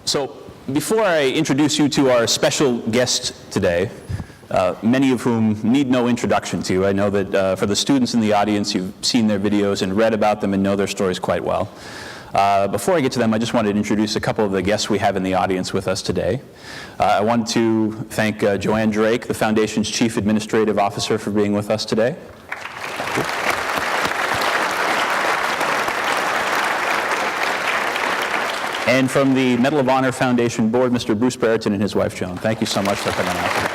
So before I introduce you to our special guest today, many of whom need no introduction to you, I know that for the students in the audience, you've seen their videos and read about them and know their stories quite well. Before I get to them, I just wanted to introduce a couple of the guests we have in the audience with us today. I want to thank Joanne Drake, the Foundation's Chief Administrative Officer, for being with us today. And from the Medal of Honor Foundation Board, Mr. Bruce Brereton and his wife, Joan. Thank you so much for coming out today.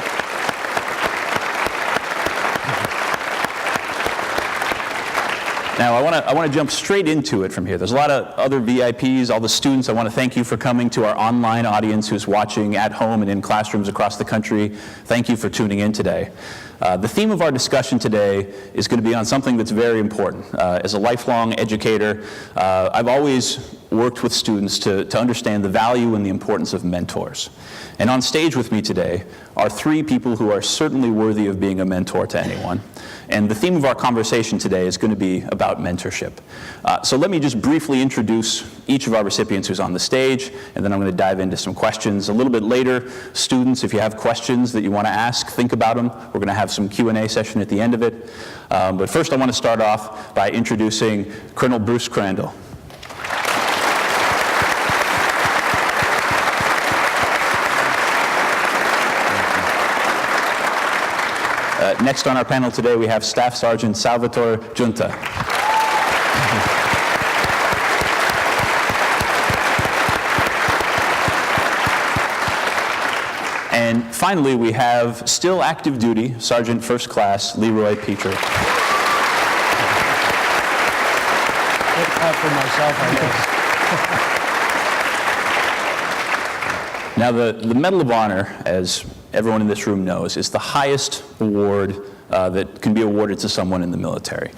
Now, I want to jump straight into it from here. There's a lot of other VIPs, all the students. I want to thank you for coming. To our online audience who's watching at home and in classrooms across the country, thank you for tuning in today. The theme of our discussion today is going to be on something that's very important. As a lifelong educator, I've always worked with students to understand the value and the importance of mentors. And on stage with me today are three people who are certainly worthy of being a mentor to anyone. And the theme of our conversation today is going to be about mentorship. So let me just briefly introduce each of our recipients who's on the stage, and then I'm going to dive into some questions. A little bit later, students, if you have questions that you want to ask, think about them. We're going to have some Q&A session at the end of it. But first I want to start off by introducing Colonel Bruce Crandall. Next on our panel today, we have Staff Sergeant Salvatore Giunta. And finally, we have still active duty Sergeant First Class Leroy Petrie. For myself, I guess. Now, the Medal of Honor, as everyone in this room knows, is the highest award that can be awarded to someone in the military.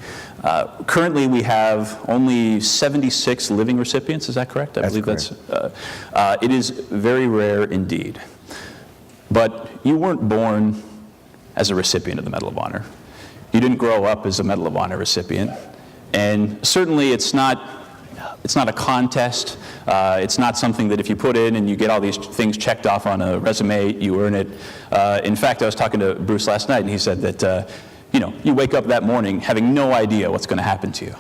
Currently, we have only 76 living recipients. Is that correct? That's correct. It is very rare indeed. But you weren't born as a recipient of the Medal of Honor. You didn't grow up as a Medal of Honor recipient. And certainly, it's not a contest. It's not something that if you put in and you get all these things checked off on a resume, you earn it. In fact, I was talking to Bruce last night, and he said that you wake up that morning having no idea what's going to happen to you.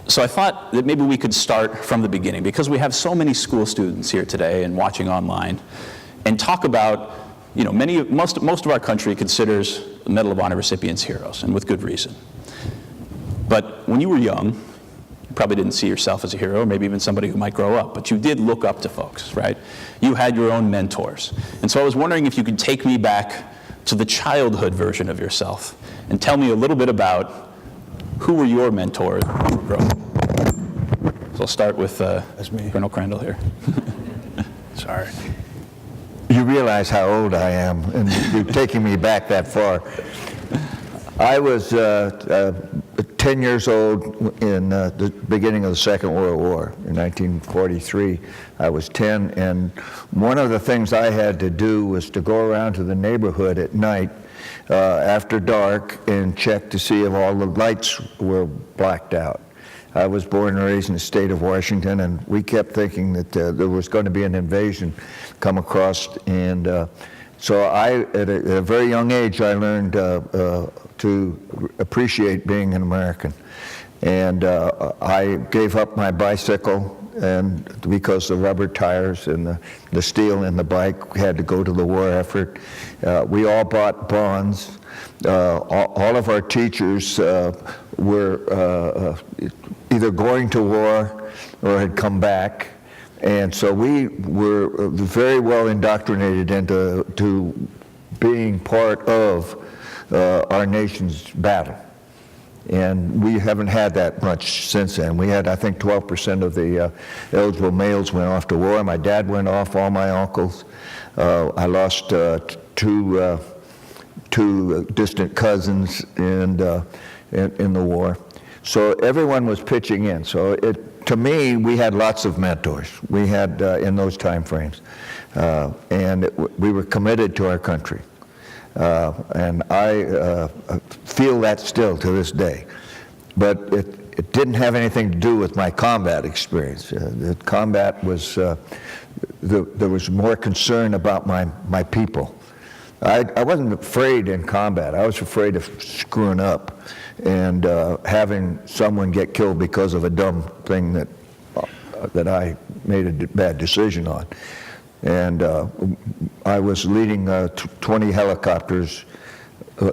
So I thought that maybe we could start from the beginning, because we have so many school students here today and watching online, and talk about, most of our country considers the Medal of Honor recipients heroes, and with good reason. But when you were young, you probably didn't see yourself as a hero, or maybe even somebody who might grow up, but you did look up to folks, right? You had your own mentors. And so I was wondering if you could take me back to the childhood version of yourself and tell me a little bit about who were your mentors when you were growing up. So I'll start with Colonel Crandall here. Sorry. You realize how old I am, and you're taking me back that far. I was 10 years old in the beginning of the Second World War. In 1943, I was 10, and one of the things I had to do was to go around to the neighborhood at night after dark and check to see if all the lights were blacked out. I was born and raised in the state of Washington, and we kept thinking that there was going to be an invasion come across, and so at a very young age, I learned to appreciate being an American. And I gave up my bicycle, and because the rubber tires and the steel in the bike had to go to the war effort. We all bought bonds. All of our teachers were either going to war or had come back. And so we were very well indoctrinated into being part of our nation's battle. And we haven't had that much since then. We had, I think, 12% of the eligible males went off to war. My dad went off, all my uncles. I lost two distant cousins in the war. So everyone was pitching in. So to me, we had lots of mentors. We had in those time frames. And we were committed to our country. And I feel that still to this day. But it didn't have anything to do with my combat experience. The combat was there was more concern about my people. I wasn't afraid in combat. I was afraid of screwing up and having someone get killed because of a dumb thing that I made a bad decision on. And I was leading 20 helicopters.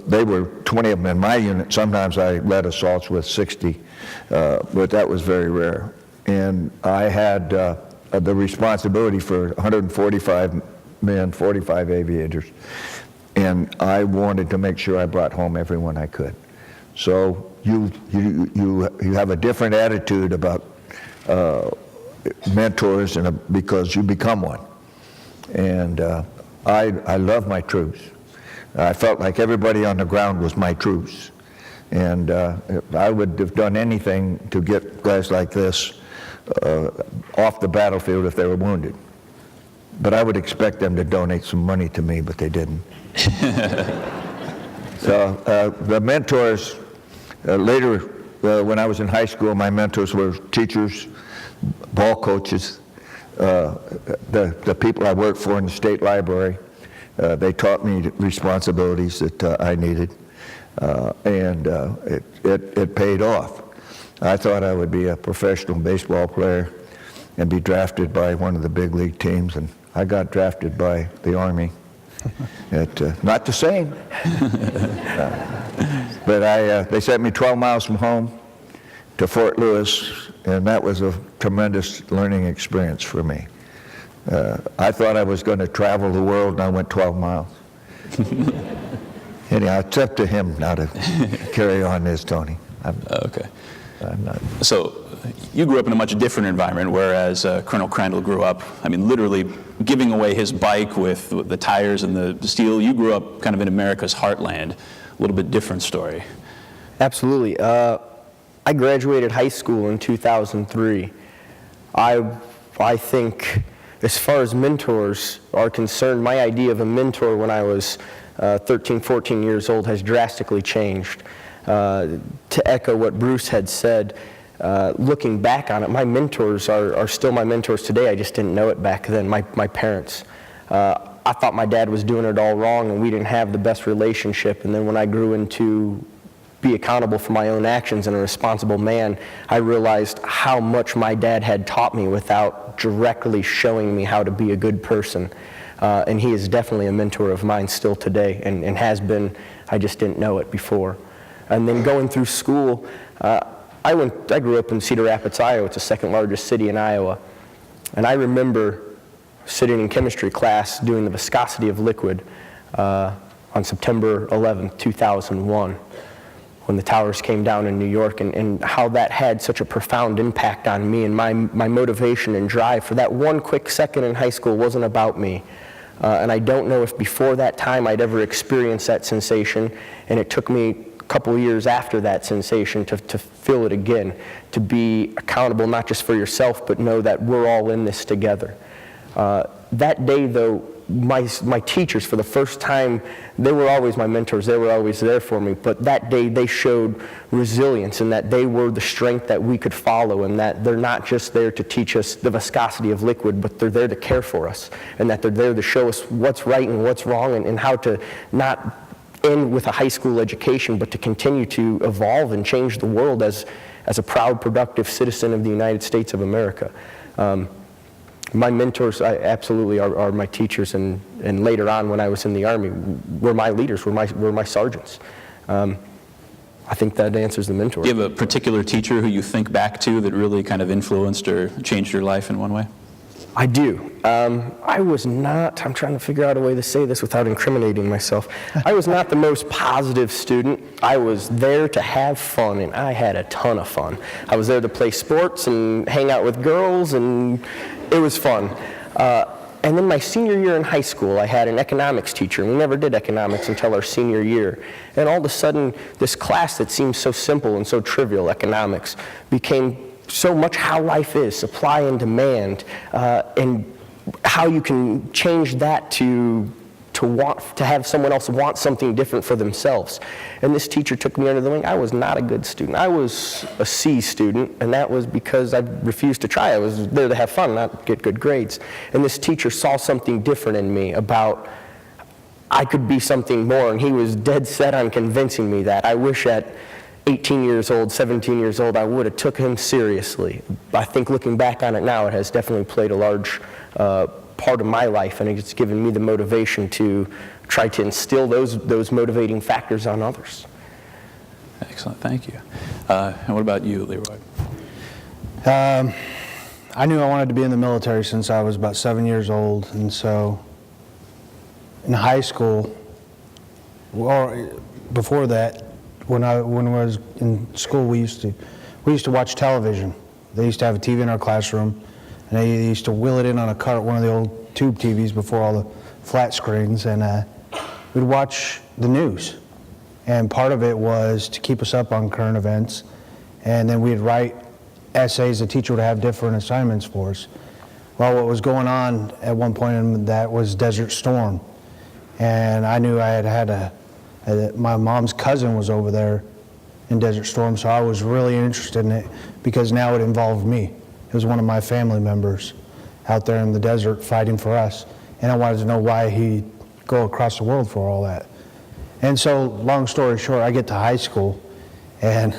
They were 20 of them in my unit. Sometimes I led assaults with 60, but that was very rare. And I had the responsibility for 145 men, 45 aviators, and I wanted to make sure I brought home everyone I could. So you have a different attitude about mentors because you become one. And I love my troops. I felt like everybody on the ground was my troops. And I would have done anything to get guys like this off the battlefield if they were wounded. But I would expect them to donate some money to me, but they didn't. So the mentors, later when I was in high school, my mentors were teachers, ball coaches, the people I worked for in the state library. They taught me responsibilities that I needed, and it paid off. I thought I would be a professional baseball player and be drafted by one of the big league teams, and I got drafted by the Army. Not the same, but they sent me 12 miles from home to Fort Lewis, and that was a tremendous learning experience for me. I thought I was going to travel the world, and I went 12 miles. Anyhow, it's up to him now to carry on this, Tony. Okay. I'm not. So you grew up in a much different environment, whereas Colonel Crandall grew up, literally giving away his bike with the tires and the steel. You grew up kind of in America's heartland. A little bit different story. Absolutely. I graduated high school in 2003. I think, as far as mentors are concerned, my idea of a mentor when I was 13, 14 years old has drastically changed. To echo what Bruce had said, looking back on it, my mentors are still my mentors today. I just didn't know it back then, my parents. I thought my dad was doing it all wrong and we didn't have the best relationship. And then when I grew into be accountable for my own actions and a responsible man, I realized how much my dad had taught me without directly showing me how to be a good person. And he is definitely a mentor of mine still today, and has been. I just didn't know it before. And then going through school, I grew up in Cedar Rapids, Iowa. It's the second largest city in Iowa. And I remember sitting in chemistry class doing the viscosity of liquid on September 11th, 2001. When the towers came down in New York, and how that had such a profound impact on me, and my motivation and drive for that one quick second in high school wasn't about me. And I don't know if before that time I'd ever experienced that sensation, and it took me a couple years after that sensation to feel it again, to be accountable not just for yourself, but know that we're all in this together. That day, though, my teachers, for the first time, they were always my mentors. They were always there for me. But that day, they showed resilience, and that they were the strength that we could follow, and that they're not just there to teach us the viscosity of liquid, but they're there to care for us, and that they're there to show us what's right and what's wrong, and how to not end with a high school education, but to continue to evolve and change the world as a proud, productive citizen of the United States of America. My mentors absolutely are my teachers, and later on when I was in the Army were my leaders, were my sergeants. I think that answers the mentor. Do you have a particular teacher who you think back to that really kind of influenced or changed your life in one way? I do. I was not, I'm trying to figure out a way to say this without incriminating myself. I was not the most positive student. I was there to have fun, and I had a ton of fun. I was there to play sports and hang out with girls, and it was fun. And then my senior year in high school, I had an economics teacher, and we never did economics until our senior year. And all of a sudden, this class that seemed so simple and so trivial, economics, became so much how life is, supply and demand, and how you can change that to to have someone else want something different for themselves. And this teacher took me under the wing. I was not a good student. I was a C student, and that was because I refused to try. I was there to have fun, not get good grades. And this teacher saw something different in me about I could be something more, and he was dead set on convincing me that. I wish at 18 years old, 17 years old, I would have took him seriously. I think looking back on it now, it has definitely played a large part of my life, and it's given me the motivation to try to instill those motivating factors on others. Excellent, thank you. And what about you, Leroy? I knew I wanted to be in the military since I was about 7 years old, and so in high school, or before that, when I was in school, we used to watch television. They used to have a TV in our classroom, and they used to wheel it in on a cart, one of the old tube TVs before all the flat screens, and we'd watch the news. And part of it was to keep us up on current events, and then we'd write essays. The teacher would have different assignments for us. Well, what was going on at one point in that was Desert Storm, and I knew I had my mom's cousin was over there in Desert Storm, so I was really interested in it because now it involved me. It was one of my family members out there in the desert fighting for us, and I wanted to know why he'd go across the world for all that. And so, long story short, I get to high school, and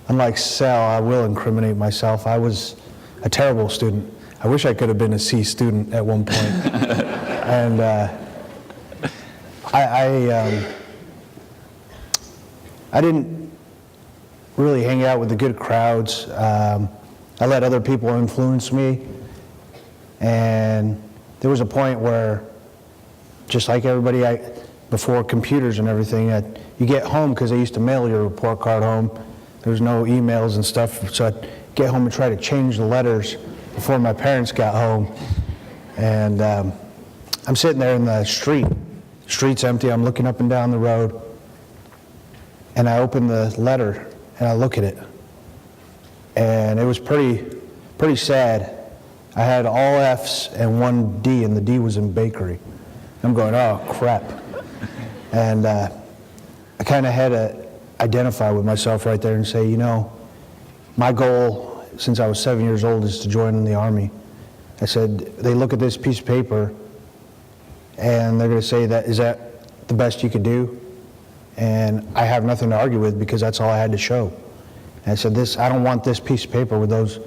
unlike Sal, I will incriminate myself. I was a terrible student. I wish I could have been a C student at one point. And I didn't really hang out with the good crowds. I let other people influence me, and there was a point where, just like everybody, before computers and everything, you get home because they used to mail your report card home. There was no emails and stuff, so I'd get home and try to change the letters before my parents got home. And I'm sitting there in the street. The street's empty. I'm looking up and down the road, and I open the letter and I look at it, and it was pretty sad. I had all F's and one D, and the D was in bakery. I'm going, oh crap. And I kind of had to identify with myself right there and say, you know, my goal since I was 7 years old is to join in the Army. I said, they look at this piece of paper and they're going to say, is that the best you could do? And I have nothing to argue with because that's all I had to show. And I said, I don't want this piece of paper with those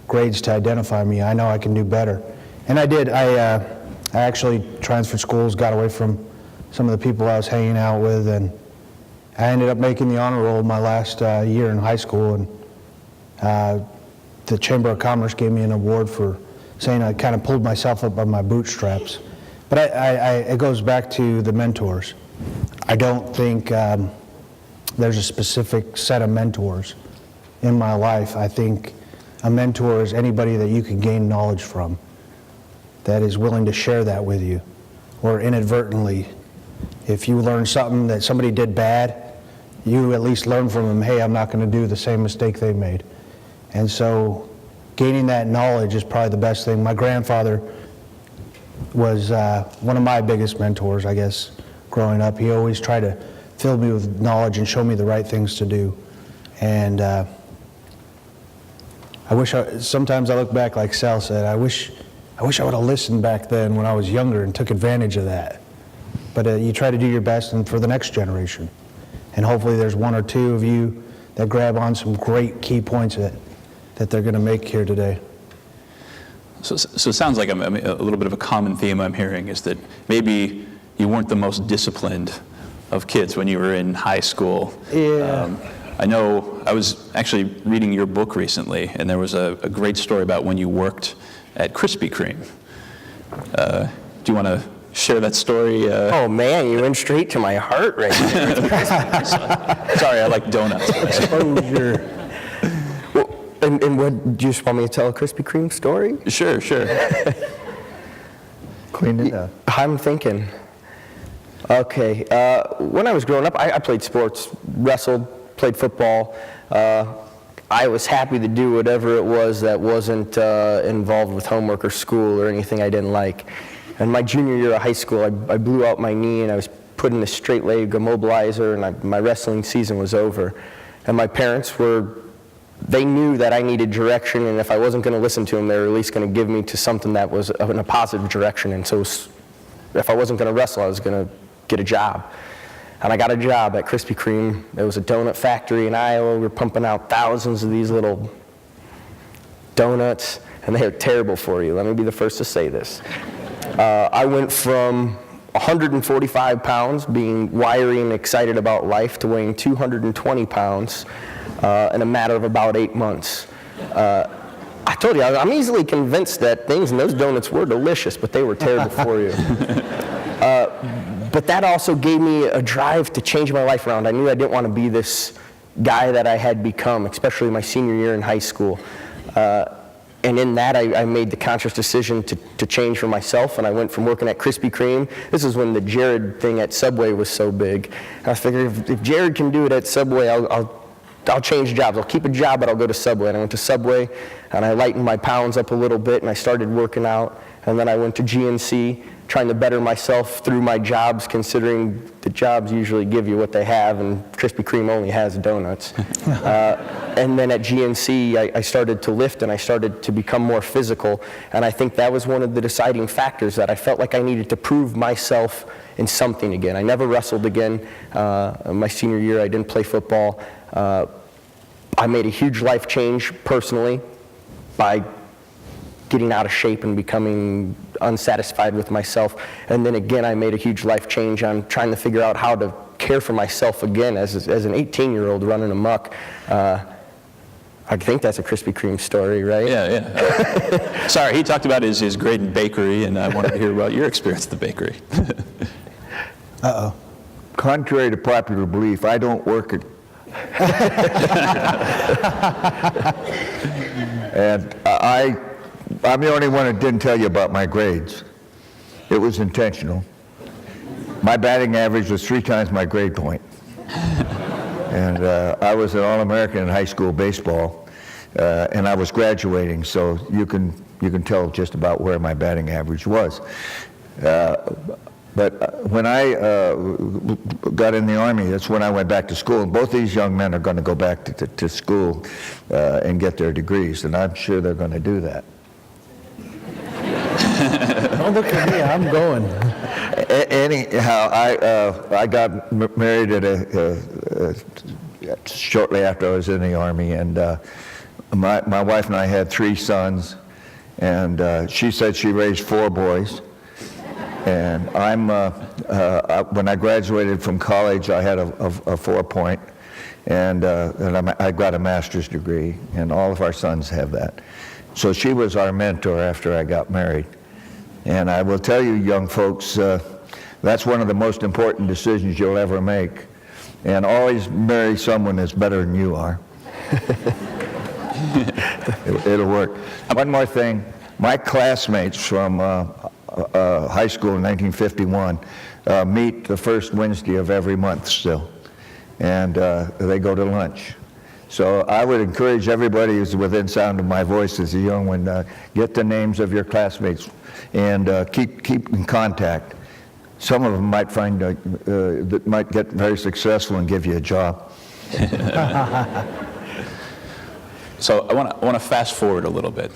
grades to identify me. I know I can do better. And I did. I actually transferred schools, got away from some of the people I was hanging out with, and I ended up making the honor roll my last year in high school. And the Chamber of Commerce gave me an award for saying I kind of pulled myself up by my bootstraps. But it goes back to the mentors. I don't think there's a specific set of mentors in my life. I think a mentor is anybody that you can gain knowledge from, that is willing to share that with you, or inadvertently. If you learn something that somebody did bad, you at least learn from them, hey, I'm not going to do the same mistake they made. And so gaining that knowledge is probably the best thing. My grandfather was one of my biggest mentors, I guess, growing up. He always tried to fill me with knowledge and show me the right things to do. And sometimes I look back, like Sal said, I wish I would have listened back then when I was younger and took advantage of that. But you try to do your best and for the next generation. And hopefully there's one or two of you that grab on some great key points that they're going to make here today. So it sounds like a little bit of a common theme I'm hearing is that maybe you weren't the most disciplined of kids when you were in high school. Yeah. I know I was actually reading your book recently, and there was a great story about when you worked at Krispy Kreme. Do you want to share that story? Oh man, you went straight to my heart right there. Sorry, I like donuts. Exposure. Well, and what, do you just want me to tell a Krispy Kreme story? Sure. Clean it up. I'm thinking. Okay, when I was growing up, I played sports, wrestled, played football. I was happy to do whatever it was that wasn't involved with homework or school or anything I didn't like. And my junior year of high school, I blew out my knee, and I was put in a straight leg immobilizer, and my wrestling season was over. And my parents they knew that I needed direction, and if I wasn't going to listen to them, they were at least going to give me to something that was in a positive direction. And so if I wasn't going to wrestle, I was going to get a job. And I got a job at Krispy Kreme. It was a donut factory in Iowa. We were pumping out thousands of these little donuts, and they are terrible for you. Let me be the first to say this. I went from 145 pounds, being wiry and excited about life, to weighing 220 pounds in a matter of about 8 months. I told you, I'm easily convinced that things in those donuts were delicious, but they were terrible for you. But that also gave me a drive to change my life around. I knew I didn't want to be this guy that I had become, especially my senior year in high school. And in that, I made the conscious decision to change for myself, and I went from working at Krispy Kreme. This is when the Jared thing at Subway was so big. I figured if Jared can do it at Subway, I'll change jobs. I'll keep a job, but I'll go to Subway. And I went to Subway, and I lightened my pounds up a little bit, and I started working out. And then I went to GNC, trying to better myself through my jobs, considering the jobs usually give you what they have, and Krispy Kreme only has donuts. And then at GNC, I started to lift, and I started to become more physical. And I think that was one of the deciding factors, that I felt like I needed to prove myself in something again. I never wrestled again. My senior year, I didn't play football. I made a huge life change personally by getting out of shape and becoming unsatisfied with myself. And then again, I made a huge life change on trying to figure out how to care for myself again as an 18-year-old running amok. I think that's a Krispy Kreme story, right? Yeah. Sorry, he talked about his grade in bakery, and I wanted to hear about your experience at the bakery. Uh-oh. Contrary to popular belief, I don't work at... And I'm the only one that didn't tell you about my grades. It was intentional. My batting average was 3 times my grade point. And I was an All-American in high school baseball, and I was graduating, so you can tell just about where my batting average was. But when I got in the Army, that's when I went back to school. And both these young men are going to go back to school and get their degrees, and I'm sure they're going to do that. Don't look at me, I'm going. Anyhow, I got married shortly after I was in the Army, and my wife and I had 3 sons, and she said she raised 4 boys. And when I graduated from college, I had a 4-point, and I got a master's degree, and all of our sons have that. So she was our mentor after I got married. And I will tell you, young folks, that's one of the most important decisions you'll ever make. And always marry someone that's better than you are. It'll work. One more thing. My classmates from high school in 1951 meet the first Wednesday of every month still. And they go to lunch. So I would encourage everybody who's within sound of my voice as a young one, get the names of your classmates and keep in contact. Some of them might find that might get very successful and give you a job. So I want to fast forward a little bit.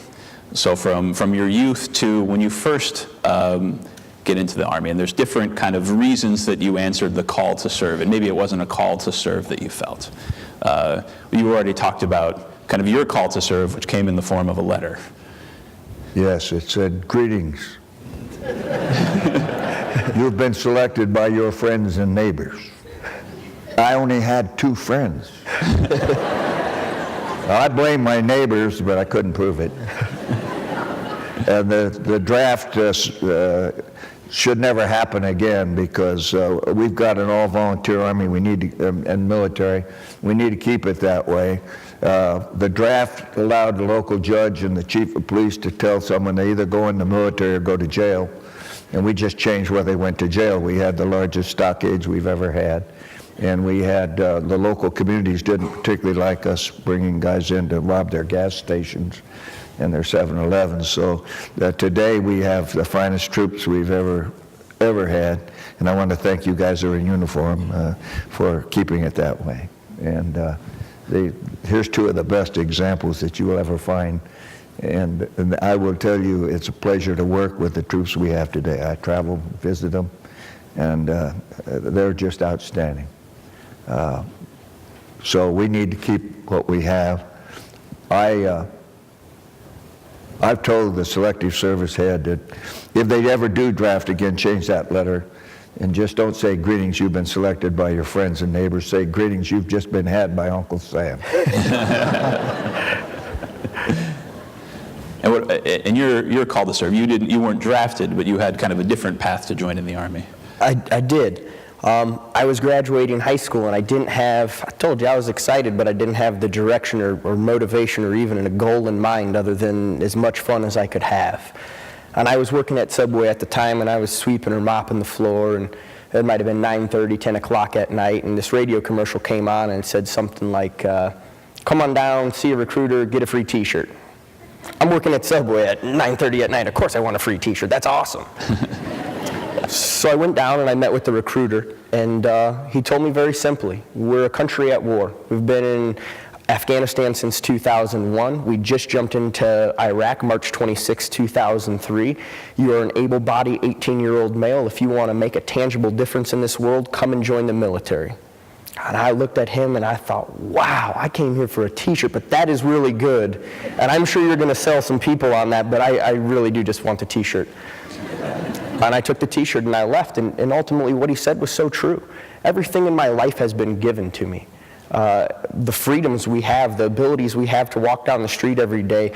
So from your youth to when you first get into the Army, and there's different kind of reasons that you answered the call to serve, and maybe it wasn't a call to serve that you felt. You already talked about kind of your call to serve, which came in the form of a letter. Yes, it said, "Greetings. You've been selected by your friends and neighbors." I only had 2 friends. I blame my neighbors, but I couldn't prove it. And the draft should never happen again, because we've got an all-volunteer Army. We need to, and military. We need to keep it that way. The draft allowed the local judge and the chief of police to tell someone they either go in the military or go to jail. And we just changed where they went to jail. We had the largest stockades we've ever had. And we had, the local communities didn't particularly like us bringing guys in to rob their gas stations. and their 7-Elevens. So today we have the finest troops we've ever had, and I want to thank you guys who are in uniform for keeping it that way. And here's two of the best examples that you will ever find. And I will tell you, it's a pleasure to work with the troops we have today. I travel, visit them, and they're just outstanding. So we need to keep what we have. I've told the Selective Service head that if they ever do draft again, change that letter and just don't say, "Greetings, you've been selected by your friends and neighbors." Say, "Greetings, you've just been had by Uncle Sam." And you're called to serve. You weren't drafted, but you had kind of a different path to join in the Army. I did. I was graduating high school, and I told you I was excited, but I didn't have the direction or motivation or even a goal in mind other than as much fun as I could have. And I was working at Subway at the time, and I was sweeping or mopping the floor, and it might have been 9:30, 10 o'clock at night, and this radio commercial came on and it said something like, "Come on down, see a recruiter, get a free t-shirt." I'm working at Subway at 9:30 at night. Of course I want a free t-shirt. That's awesome. So I went down and I met with the recruiter, and he told me very simply, "We're a country at war. We've been in Afghanistan since 2001. We just jumped into Iraq March 26, 2003. You are an able-bodied 18-year-old male. If you want to make a tangible difference in this world, come and join the military." And I looked at him and I thought, wow, I came here for a t-shirt, but that is really good. And I'm sure you're going to sell some people on that, but I really do just want the t-shirt. And I took the t-shirt and I left, and ultimately what he said was so true. Everything in my life has been given to me. The freedoms we have, the abilities we have to walk down the street every day,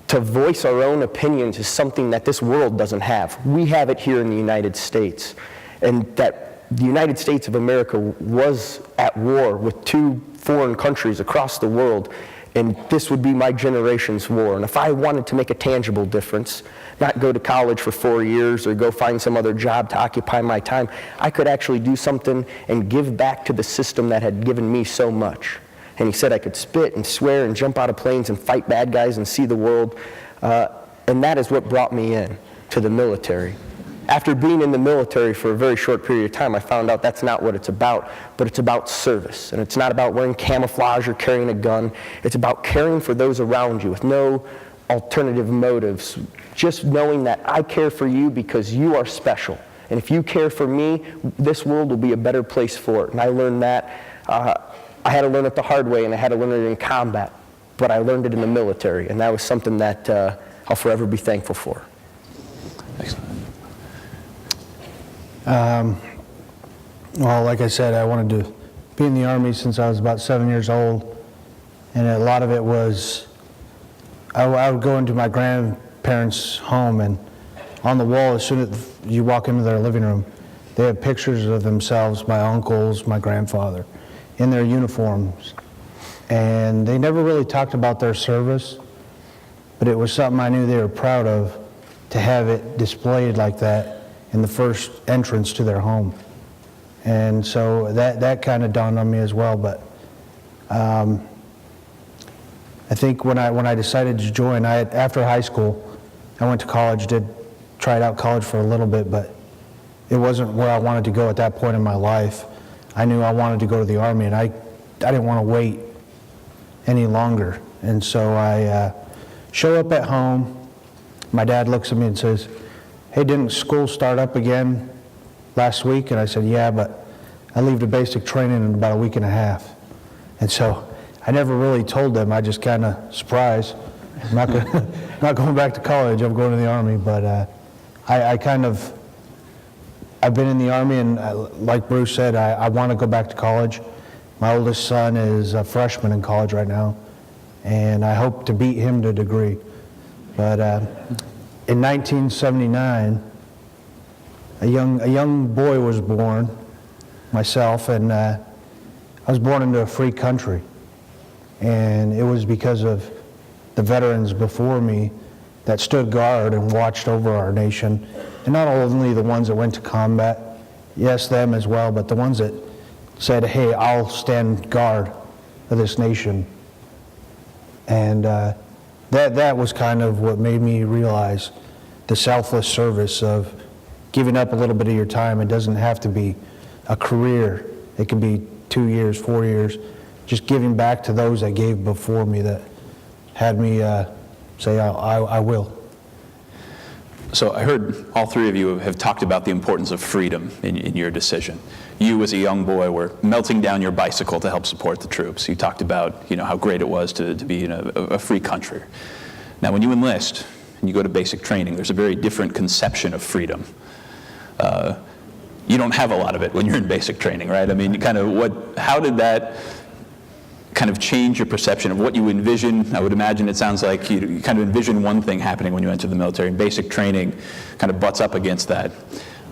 to voice our own opinions is something that this world doesn't have. We have it here in the United States. And that the United States of America was at war with two foreign countries across the world, and this would be my generation's war. And if I wanted to make a tangible difference, not go to college for 4 years or go find some other job to occupy my time, I could actually do something and give back to the system that had given me so much. And he said I could spit and swear and jump out of planes and fight bad guys and see the world, and that is what brought me in to the military. After being in the military for a very short period of time, I found out that's not what it's about, but it's about service. And it's not about wearing camouflage or carrying a gun. It's about caring for those around you with no alternative motives, just knowing that I care for you because you are special. And if you care for me, this world will be a better place for it. And I learned that. I had to learn it the hard way, and I had to learn it in combat, but I learned it in the military, and that was something that I'll forever be thankful for. Excellent. Well, like I said, I wanted to be in the Army since I was about 7 years old, and a lot of it was, I would go into my grandparents' home, and on the wall, as soon as you walk into their living room, they have pictures of themselves, my uncles, my grandfather, in their uniforms. And they never really talked about their service, but it was something I knew they were proud of, to have it displayed like that in the first entrance to their home. And so that kind of dawned on me as well. But I think when I decided to join, after high school, I went to college, tried out college for a little bit, but it wasn't where I wanted to go at that point in my life. I knew I wanted to go to the Army, and I didn't want to wait any longer. And so I show up at home. My dad looks at me and says, "Hey, didn't school start up again last week?" And I said, "Yeah, but I leave the basic training in about a week and a half." And so I never really told them. I just kind of, surprise, I'm not going back to college, I'm going to the Army. But I've been in the Army, and like Bruce said, I want to go back to college. My oldest son is a freshman in college right now, and I hope to beat him to a degree. But in 1979, a young boy was born, myself, and I was born into a free country. And it was because of the veterans before me that stood guard and watched over our nation. And not only the ones that went to combat, yes, them as well, but the ones that said, "Hey, I'll stand guard of this nation." And that was kind of what made me realize the selfless service of giving up a little bit of your time. It doesn't have to be a career. It can be 2 years, 4 years, just giving back to those that gave before me that had me say, I will. So I heard all three of you have talked about the importance of freedom in your decision. You, as a young boy, were melting down your bicycle to help support the troops. You talked about, how great it was to be in a free country. Now, when you enlist and you go to basic training, there's a very different conception of freedom. You don't have a lot of it when you're in basic training, right? I mean, how did that kind of change your perception of what you envision? I would imagine it sounds like you kind of envision one thing happening when you enter the military, and basic training kind of butts up against that.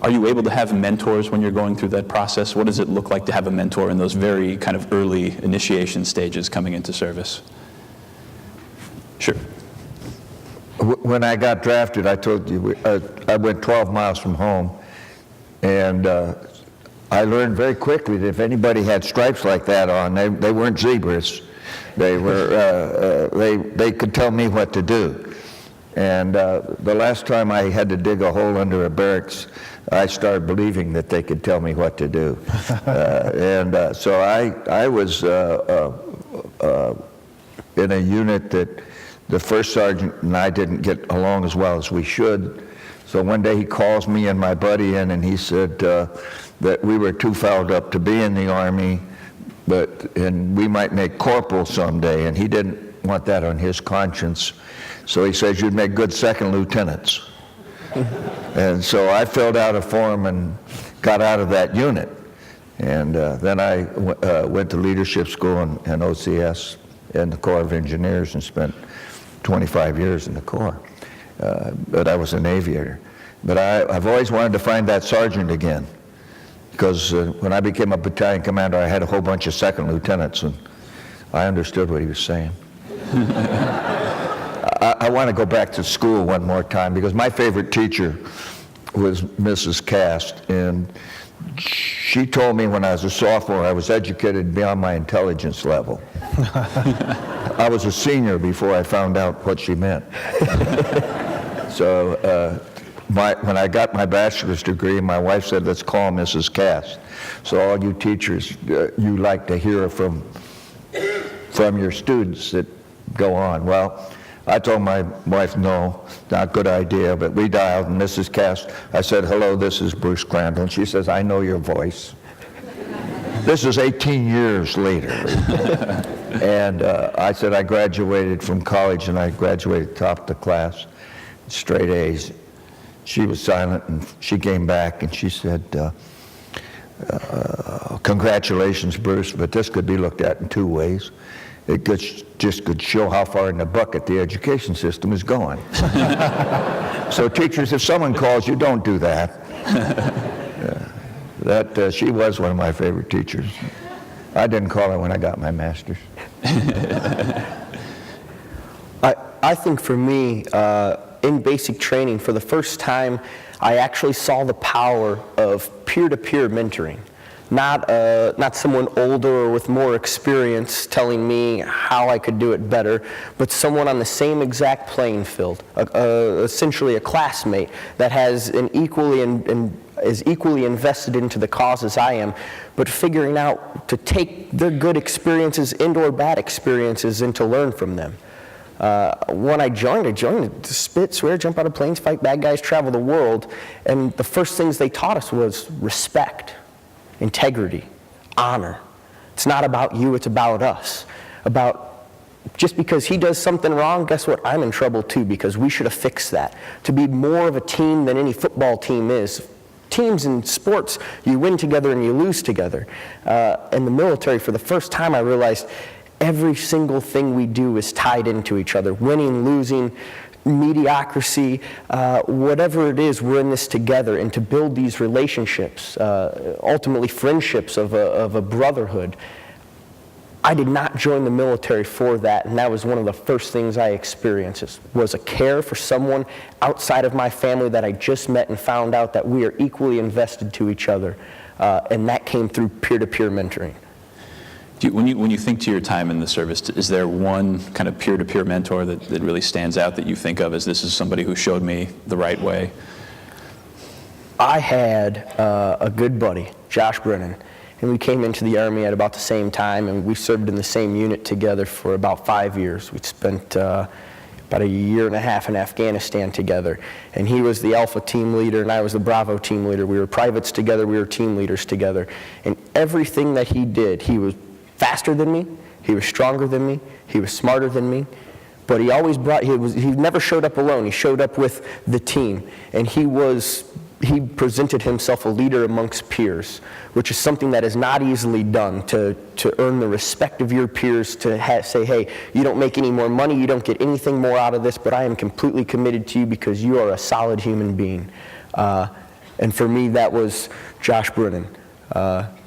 Are you able to have mentors when you're going through that process? What does it look like to have a mentor in those very kind of early initiation stages coming into service? Sure. When I got drafted, I told you, I went 12 miles from home, and I learned very quickly that if anybody had stripes like that on, they weren't zebras. They were, they could tell me what to do. And the last time I had to dig a hole under a barracks, I started believing that they could tell me what to do. So I was in a unit that the first sergeant and I didn't get along as well as we should. So one day he calls me and my buddy in, and he said that we were too fouled up to be in the Army, and we might make corporal someday, and he didn't want that on his conscience. So he says, you'd make good second lieutenants. And so I filled out a form and got out of that unit. And then I went to leadership school and OCS in the Corps of Engineers and spent 25 years in the Corps. But I was an aviator. But I've always wanted to find that sergeant again, because when I became a battalion commander, I had a whole bunch of second lieutenants, and I understood what he was saying. I want to go back to school one more time, because my favorite teacher was Mrs. Cast, and she told me when I was a sophomore I was educated beyond my intelligence level. I was a senior before I found out what she meant. So when I got my bachelor's degree, my wife said, let's call Mrs. Cast. So all you teachers, you like to hear from your students that go on. Well, I told my wife, no, not a good idea, but we dialed, and Mrs. Cast, I said, hello, this is Bruce Crandall. And she says, I know your voice. This is 18 years later. And I said, I graduated from college, and I graduated top of the class, straight A's. She was silent, and she came back, and she said, congratulations, Bruce, but this could be looked at in two ways. It just could show how far in the bucket the education system is going. So teachers, if someone calls you, don't do that. She was one of my favorite teachers. I didn't call her when I got my master's. I think for me, in basic training, for the first time, I actually saw the power of peer-to-peer mentoring. Not someone older or with more experience telling me how I could do it better, but someone on the same exact playing field, essentially a classmate that has is equally invested into the cause as I am, but figuring out to take their good experiences and or bad experiences and to learn from them. When I joined to spit, swear, jump out of planes, fight bad guys, travel the world, and the first things they taught us was respect, integrity, honor. It's not about you, it's about us. About just because he does something wrong, guess what? I'm in trouble too, because we should have fixed that. To be more of a team than any football team is. Teams in sports, you win together and you lose together. In the military, for the first time, I realized every single thing we do is tied into each other. Winning, losing, mediocrity, whatever it is, we're in this together. And to build these relationships, ultimately friendships of a brotherhood. I did not join the military for that, and that was one of the first things I experienced, was a care for someone outside of my family that I just met and found out that we are equally invested to each other, and that came through peer-to-peer mentoring. When you think to your time in the service, is there one kind of peer-to-peer mentor that really stands out that you think of as this is somebody who showed me the right way? I had a good buddy, Josh Brennan, and we came into the Army at about the same time, and we served in the same unit together for about 5 years. We spent about a year and a half in Afghanistan together, and he was the Alpha team leader, and I was the Bravo team leader. We were privates together, we were team leaders together, and everything that he did, he was faster than me, he was stronger than me, he was smarter than me, but he always he never showed up alone. He showed up with the team, and he presented himself a leader amongst peers, which is something that is not easily done, to earn the respect of your peers, to say, hey, you don't make any more money, you don't get anything more out of this, but I am completely committed to you because you are a solid human being. And for me, that was Josh Brennan.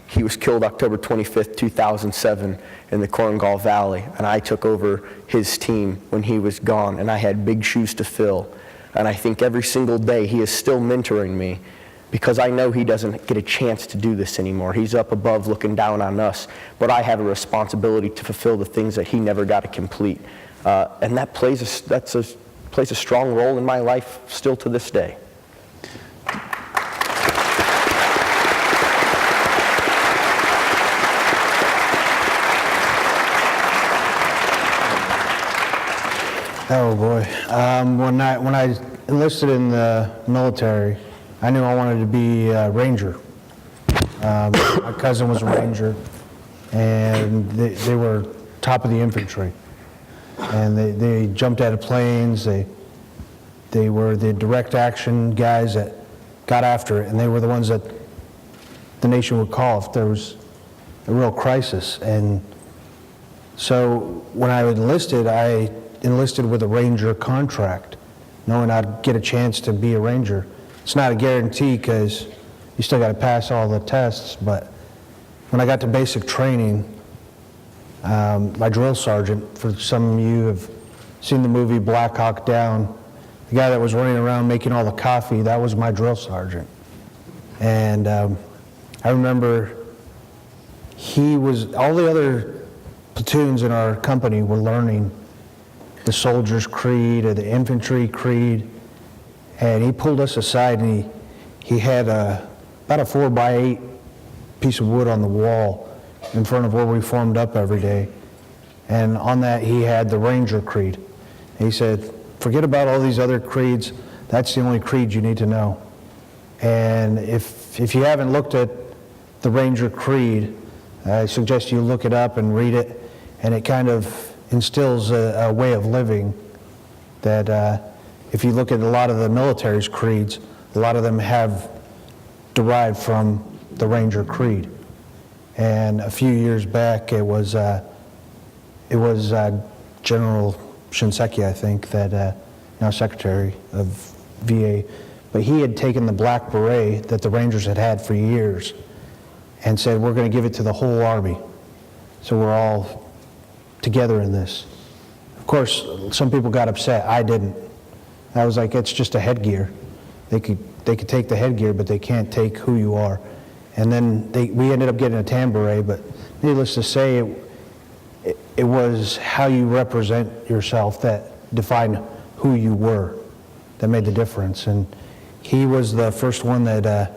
He was killed October 25th, 2007 in the Crandall Valley, and I took over his team when he was gone, and I had big shoes to fill. And I think every single day he is still mentoring me because I know he doesn't get a chance to do this anymore. He's up above looking down on us, but I have a responsibility to fulfill the things that he never got to complete. And that plays a strong role in my life still to this day. Oh boy. When I enlisted in the military, I knew I wanted to be a Ranger. My cousin was a Ranger, and they were top of the infantry. And they jumped out of planes. They were the direct action guys that got after it, and they were the ones that the nation would call if there was a real crisis. And so when I enlisted, I enlisted with a Ranger contract, knowing I'd get a chance to be a Ranger. It's not a guarantee because you still got to pass all the tests, but when I got to basic training, my drill sergeant, for some of you have seen the movie Black Hawk Down, the guy that was running around making all the coffee, that was my drill sergeant. And I remember all the other platoons in our company were learning the soldier's creed or the infantry creed, and he pulled us aside and he had about a 4x8 piece of wood on the wall in front of where we formed up every day, and on that he had the Ranger creed. And he said, forget about all these other creeds, that's the only creed you need to know. And if you haven't looked at the Ranger creed, I suggest you look it up and read it, and it kind of instills a way of living that if you look at a lot of the military's creeds, a lot of them have derived from the Ranger creed. And a few years back, it was General Shinseki, I think, that now Secretary of VA, but he had taken the black beret that the Rangers had had for years and said, we're going to give it to the whole Army. So we're all together in this. Of course, some people got upset. I didn't. I was like, it's just a headgear. They could take the headgear, but they can't take who you are. And then we ended up getting a tan beret, but needless to say, it was how you represent yourself that defined who you were, that made the difference. And he was the first one that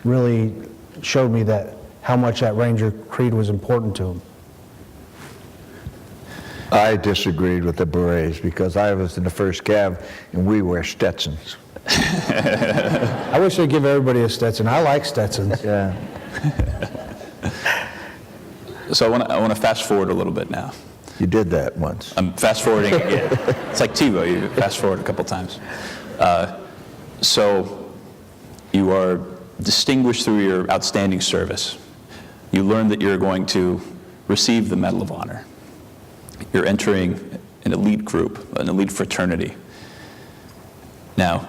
really showed me that how much that Ranger creed was important to him. I disagreed with the berets because I was in the first cav and we wear Stetsons. I wish I'd give everybody a Stetson. I like Stetsons. Yeah. So I want to fast forward a little bit now. You did that once. I'm fast forwarding again. It's like TiVo, you fast forward a couple times. So you are distinguished through your outstanding service. You learn that you're going to receive the Medal of Honor. You're entering an elite group, an elite fraternity. Now,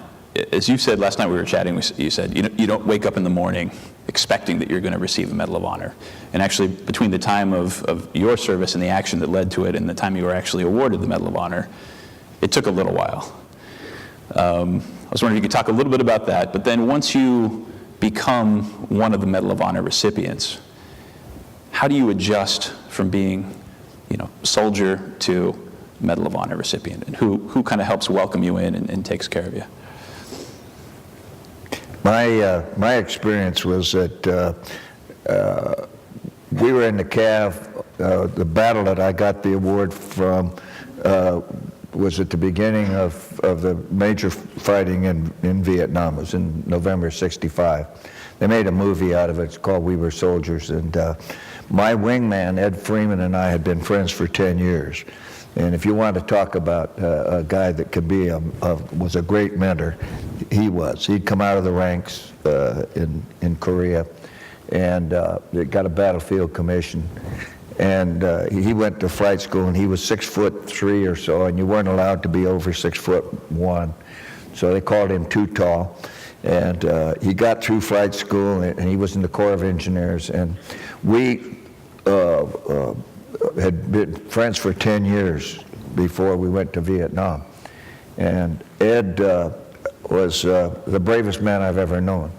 as you said last night we were chatting, you said you don't wake up in the morning expecting that you're going to receive the Medal of Honor. And actually, between the time of your service and the action that led to it and the time you were actually awarded the Medal of Honor, it took a little while. I was wondering if you could talk a little bit about that, but then once you become one of the Medal of Honor recipients, how do you adjust from being, soldier to Medal of Honor recipient? And who kind of helps welcome you in and takes care of you? My experience was that we were in the Cav. The battle that I got the award from was at the beginning of the major fighting in Vietnam. It was in November '65. They made a movie out of it. It's called We Were Soldiers. And my wingman, Ed Freeman, and I had been friends for 10 years. And if you want to talk about a guy that could be was a great mentor, he was. He'd come out of the ranks in Korea and got a battlefield commission. And he went to flight school, and he was 6'3" or so, and you weren't allowed to be over 6'1". So they called him too tall. And he got through flight school, and he was in the Corps of Engineers. And we had been friends for 10 years before we went to Vietnam. And Ed was the bravest man I've ever known.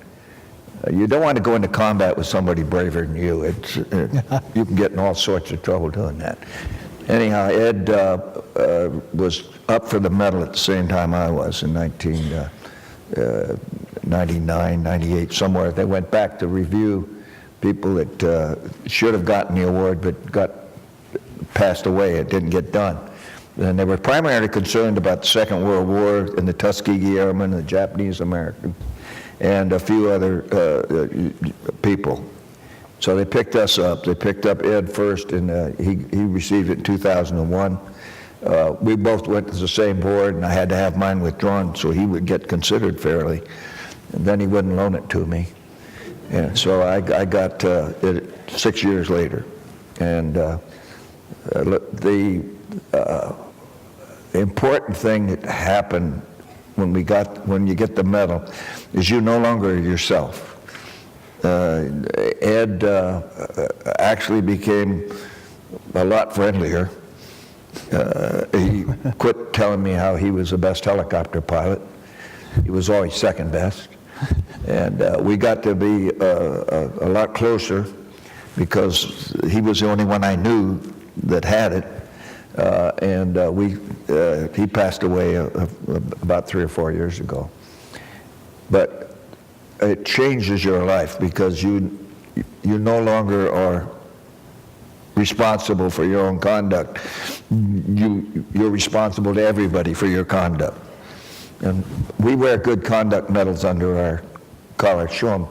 You don't want to go into combat with somebody braver than you. You can get in all sorts of trouble doing that. Anyhow, Ed was up for the medal at the same time I was in 1999, 98, somewhere. They went back to review people that should have gotten the award but passed away. It didn't get done. And they were primarily concerned about the Second World War and the Tuskegee Airmen, the Japanese Americans, and a few other people. So they picked us up. They picked up Ed first, and he received it in 2001. We both went to the same board, and I had to have mine withdrawn so he would get considered fairly. And then he wouldn't loan it to me. And so I got it 6 years later. And the important thing that happened when you get the medal is you no longer are yourself. Ed actually became a lot friendlier. He quit telling me how he was the best helicopter pilot. He was always second best. And we got to be a lot closer because he was the only one I knew that had it. He passed away about 3 or 4 years ago. But it changes your life because you no longer are responsible for your own conduct. You're responsible to everybody for your conduct. And we wear good conduct medals under our collar. Show them.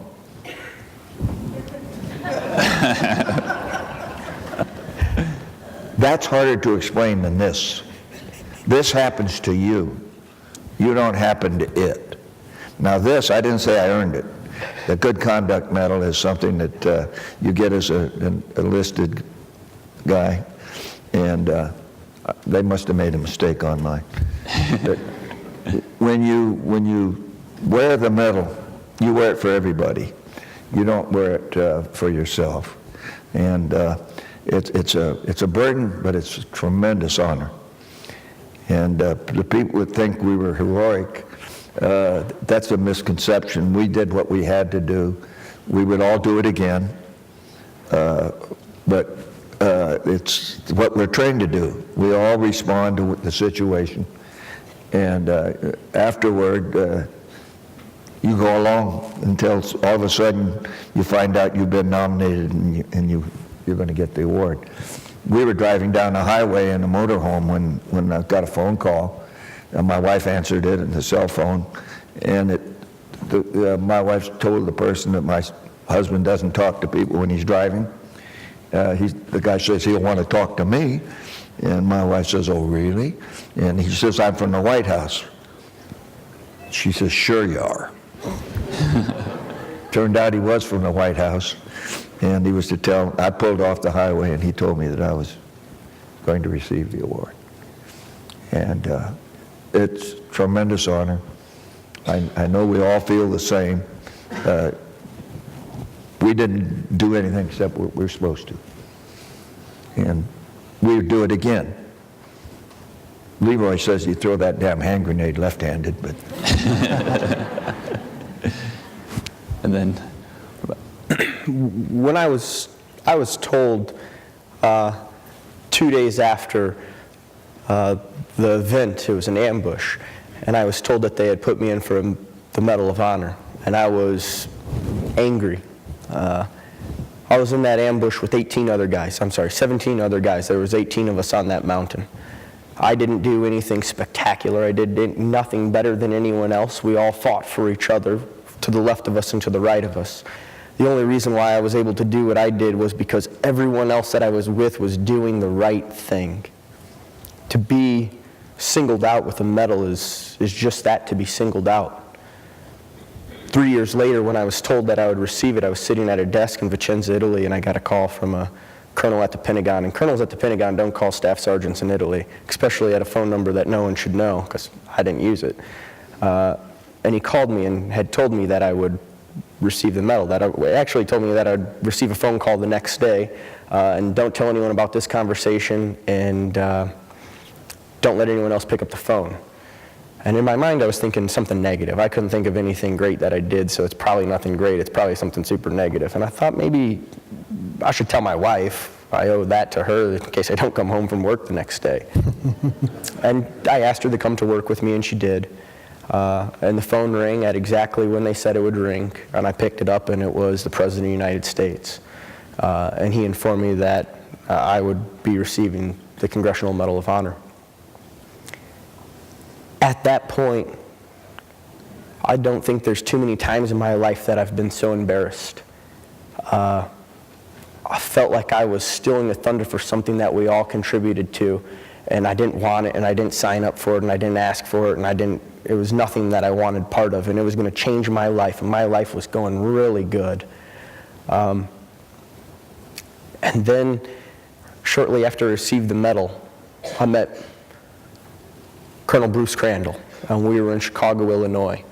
That's harder to explain than this. This happens to you. You don't happen to it. Now this, I didn't say I earned it. The Good Conduct Medal is something that you get as a enlisted guy, and they must have made a mistake on mine. When you wear the medal, you wear it for everybody. You don't wear it for yourself. And it's a burden, but it's a tremendous honor. And the people that think we were heroic, that's a misconception. We did what we had to do. We would all do it again. But it's what we're trained to do. We all respond to the situation. And afterward, you go along until all of a sudden you find out you've been nominated and you're going to get the award. We were driving down the highway in a motorhome when I got a phone call, and my wife answered it on the cell phone, and my wife told the person that my husband doesn't talk to people when he's driving. The guy says he'll want to talk to me, and my wife says, "Oh, really?" And he says, "I'm from the White House." She says, "Sure you are." Turned out he was from the White House, and he was I pulled off the highway, and he told me that I was going to receive the award. And it's a tremendous honor. I know we all feel the same. We didn't do anything except what we're supposed to. And we would do it again. Leroy says you throw that damn hand grenade left-handed, but... And then... When I was I was told 2 days after the event, it was an ambush, and I was told that they had put me in for the Medal of Honor, and I was angry. I was in that ambush with 17 other guys. There was 18 of us on that mountain. I didn't do anything spectacular. I did nothing better than anyone else. We all fought for each other, to the left of us and to the right of us. The only reason why I was able to do what I did was because everyone else that I was with was doing the right thing. To be singled out with a medal is just that, to be singled out. 3 years later, when I was told that I would receive it, I was sitting at a desk in Vicenza, Italy, and I got a call from a colonel at the Pentagon. And colonels at the Pentagon don't call staff sergeants in Italy, especially at a phone number that no one should know, because I didn't use it. And he called me and had told me that I would receive the medal. Actually told me that I'd receive a phone call the next day, and don't tell anyone about this conversation, and don't let anyone else pick up the phone. And in my mind, I was thinking something negative. I couldn't think of anything great that I did, so it's probably nothing great. It's probably something super negative. And I thought maybe I should tell my wife. I owe that to her in case I don't come home from work the next day. And I asked her to come to work with me, and she did. And the phone rang at exactly when they said it would ring, and I picked it up, and it was the President of the United States. And he informed me that I would be receiving the Congressional Medal of Honor. At that point, I don't think there's too many times in my life that I've been so embarrassed. I felt like I was stealing the thunder for something that we all contributed to, and I didn't want it, and I didn't sign up for it, and I didn't ask for it, and it was nothing that I wanted part of, and it was going to change my life, and my life was going really good. And then, shortly after I received the medal, I met Colonel Bruce Crandall, and we were in Chicago, Illinois.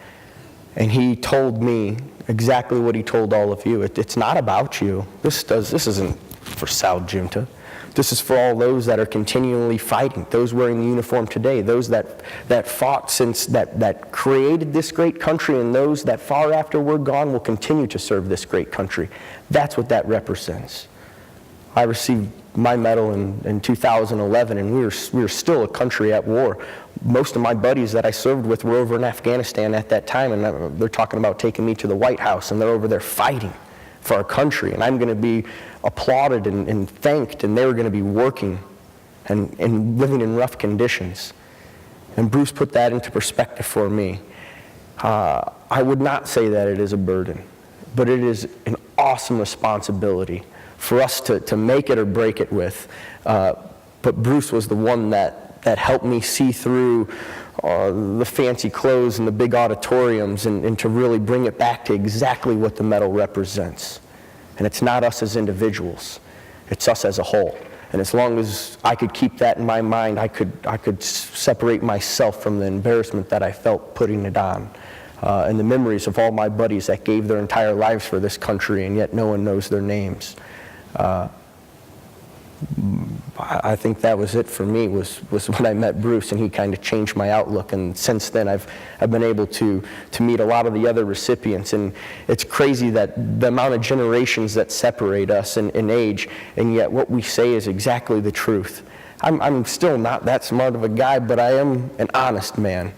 And he told me exactly what he told all of you. It's not about you. This isn't for Sal Junta. This is for all those that are continually fighting, those wearing the uniform today, those that fought since that created this great country, and those that far after we're gone will continue to serve this great country. That's what that represents. I received my medal in 2011, and we were still a country at war. Most of my buddies that I served with were over in Afghanistan at that time, and they're talking about taking me to the White House, and they're over there fighting for our country, and I'm going to be applauded and thanked, and they were going to be working and living in rough conditions. And Bruce put that into perspective for me. I would not say that it is a burden, but it is an awesome responsibility for us to make it or break it with. But Bruce was the one that helped me see through the fancy clothes and the big auditoriums and to really bring it back to exactly what the medal represents. And it's not us as individuals, it's us as a whole. And as long as I could keep that in my mind, I could separate myself from the embarrassment that I felt putting it on. And the memories of all my buddies that gave their entire lives for this country, and yet no one knows their names. I think that was it for me, was when I met Bruce, and he kind of changed my outlook. And since then, I've been able to meet a lot of the other recipients, and it's crazy that the amount of generations that separate us in age, and yet what we say is exactly the truth. I'm still not that smart of a guy, but I am an honest man.